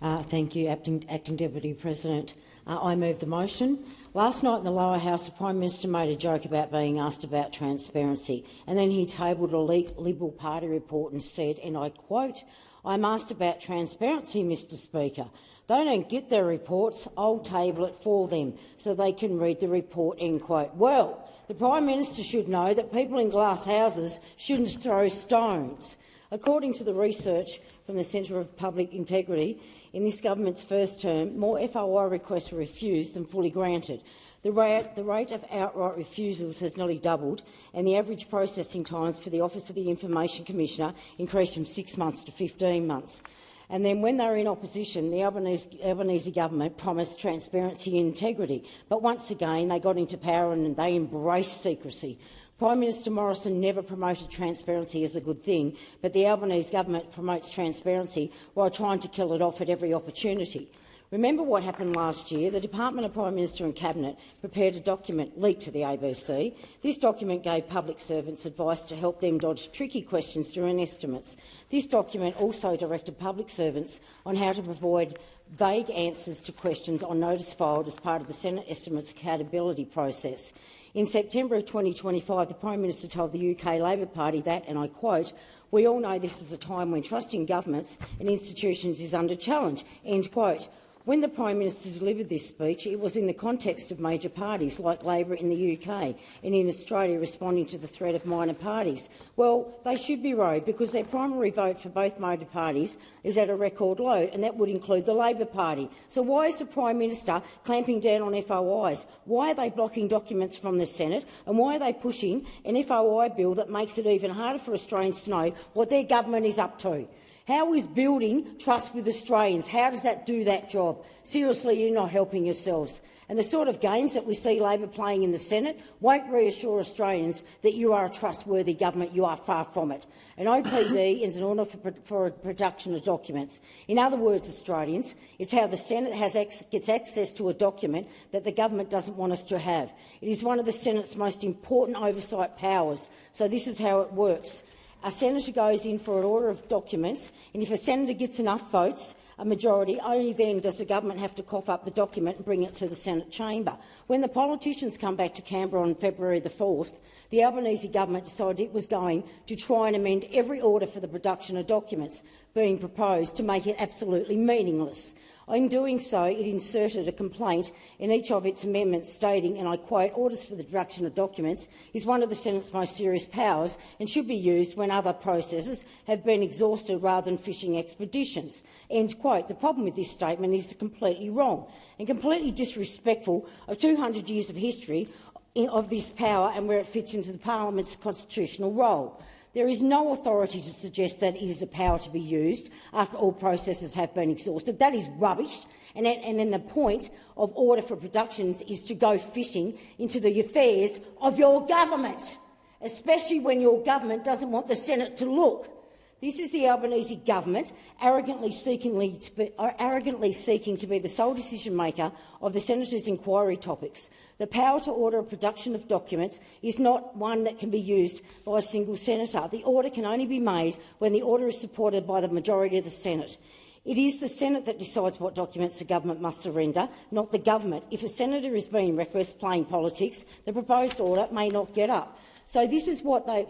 Thank you, Acting Deputy President. I move the motion. Last night in the lower house, the Prime Minister made a joke about being asked about transparency, and then he tabled a Liberal Party report and said, and I quote, "I'm asked about transparency, Mr Speaker. They don't get their reports. I'll table it for them so they can read the report," end quote. Well, the Prime Minister should know that people in glass houses shouldn't throw stones. According to the research from the Centre for Public Integrity, in this government's first term, more FOI requests were refused than fully granted. The rate of outright refusals has nearly doubled, and the average processing times for the Office of the Information Commissioner increased from 6 months to 15 months. And then when they were in opposition, the Albanese Government promised transparency and integrity. But once again, they got into power and they embraced secrecy. Prime Minister Morrison never promoted transparency as a good thing, but the Albanese Government promotes transparency while trying to kill it off at every opportunity. Remember what happened last year? The Department of Prime Minister and Cabinet prepared a document leaked to the ABC. This document gave public servants advice to help them dodge tricky questions during estimates. This document also directed public servants on how to avoid vague answers to questions on notice filed as part of the Senate estimates accountability process. In September of 2025, the Prime Minister told the UK Labor Party that, and I quote, "We all know this is a time when trust in governments and institutions is under challenge," end quote. When the Prime Minister delivered this speech, it was in the context of major parties like Labor in the UK and in Australia responding to the threat of minor parties. Well, they should be worried because their primary vote for both major parties is at a record low, and that would include the Labor Party. So why is the Prime Minister clamping down on FOIs? Why are they blocking documents from the Senate? And why are they pushing an FOI bill that makes it even harder for Australians to know what their government is up to? How is building trust with Australians? How does that do that job? Seriously, you're not helping yourselves. And the sort of games that we see Labor playing in the Senate won't reassure Australians that you are a trustworthy government. You are far from it. An OPD is an order for production of documents. In other words, Australians, it's how the Senate gets access to a document that the government doesn't want us to have. It is one of the Senate's most important oversight powers. So this is how it works. A senator goes in for an order of documents, and if a senator gets enough votes, a majority, only then does the government have to cough up the document and bring it to the Senate chamber. When the politicians come back to Canberra on February the 4th, the Albanese Government decided it was going to try and amend every order for the production of documents being proposed to make it absolutely meaningless. In doing so, it inserted a complaint in each of its amendments stating, and I quote, "Orders for the production of documents is one of the Senate's most serious powers and should be used when other processes have been exhausted rather than fishing expeditions." End quote. The problem with this statement is completely wrong and completely disrespectful of 200 years of history of this power and where it fits into the parliament's constitutional role. There is no authority to suggest that it is a power to be used after all processes have been exhausted. That is rubbish, and then the point of order for productions is to go fishing into the affairs of your government, especially when your government doesn't want the Senate to look. This is the Albanese Government arrogantly seeking to be the sole decision-maker of the Senator's inquiry topics. The power to order a production of documents is not one that can be used by a single senator. The order can only be made when the order is supported by the majority of the Senate. It is the Senate that decides what documents the government must surrender, not the government. If a senator is being reckless playing politics, the proposed order may not get up. So this is what they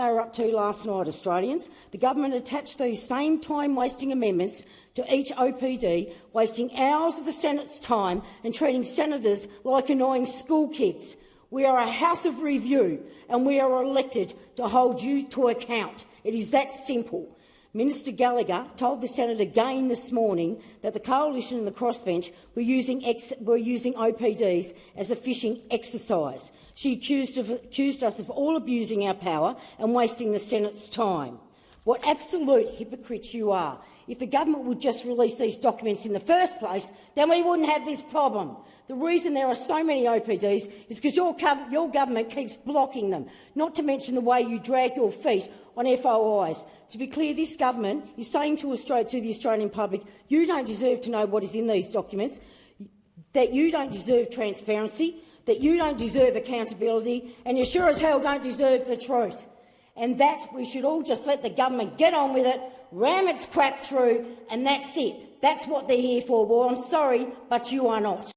were up to last night, Australians. The government attached these same time-wasting amendments to each OPD, wasting hours of the Senate's time and treating senators like annoying school kids. We are a house of review, and we are elected to hold you to account. It is that simple. Minister Gallagher told the Senate again this morning that the Coalition and the Crossbench were using OPDs as a fishing exercise. She accused us of all abusing our power and wasting the Senate's time. What absolute hypocrites you are. If the government would just release these documents in the first place, then we wouldn't have this problem. The reason there are so many OPDs is because your government keeps blocking them, not to mention the way you drag your feet on FOIs. To be clear, this government is saying to the Australian public, you don't deserve to know what is in these documents, that you don't deserve transparency, that you don't deserve accountability, and you sure as hell don't deserve the truth. And that we should all just let the government get on with it, ram its crap through, and that's it. That's what they're here for. Well, I'm sorry, but you are not.